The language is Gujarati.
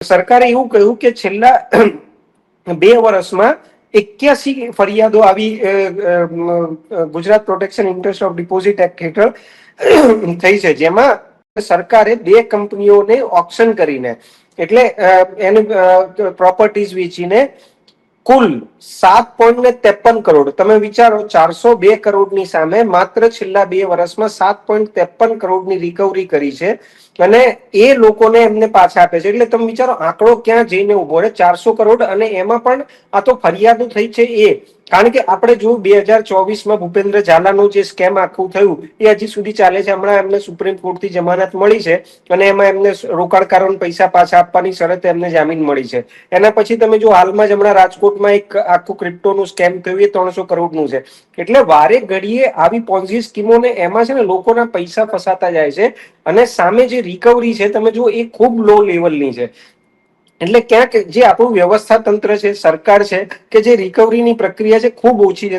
સરકારે એવું કહ્યું કે છેલ્લા 2 વર્ષમાં 81 ફરિયાદો આવી Gujarat protection interest of deposit act હેઠળ થઈ છે, જેમાં સરકારે 2 કંપનીઓને ઓક્શન કરીને એટલે એની પ્રોપર્ટીઝ વેચીને કુલ 7.53 કરોડ, તમે વિચારો 402 કરોડની સામે માત્ર છેલ્લા 2 વર્ષમાં 7.53 કરોડની રિકવરી કરી છે અને એ લોકોને એમને પાછા આપે છે. એટલે તમે વિચારો આંકડો ક્યાં જઈને ઉભો રહે, 400 કરોડ, અને એમાં પણ આ તો ફરિયાદો થઈ છે એ. કારણ કે આપણે જોયું 2024માં ભૂપેન્દ્ર ઝાલાનું જે સ્કેમ આખું થયું એ હજી સુધી ચાલે છે. હમણાં એમને સુપ્રીમ કોર્ટથી જમાનત મળી છે અને એમાં એમને રોકાણકારોને પૈસા પાછા આપવાની શરતે એમને જામીન મળી છે. એના પછી તમે જો હાલમાં જ હમણાં રાજકોટમાં એક આખું ક્રિપ્ટોનું સ્કેમ થયું, એ 300 કરોડનું છે. એટલે વારે ઘડીએ આવી પોન્ઝી સ્કીમોને એમાં છે ને લોકોના પૈસા ફસાતા જાય છે અને સામે જે રિકવરી છે તમે જુઓ એ ખૂબ લો લેવલની છે. એટલે ક્યાંક જે આપણું વ્યવસ્થા તંત્ર છે, સરકાર છે, કે જે રિકવરીની પ્રક્રિયા છે ખૂબ ઓછી છે.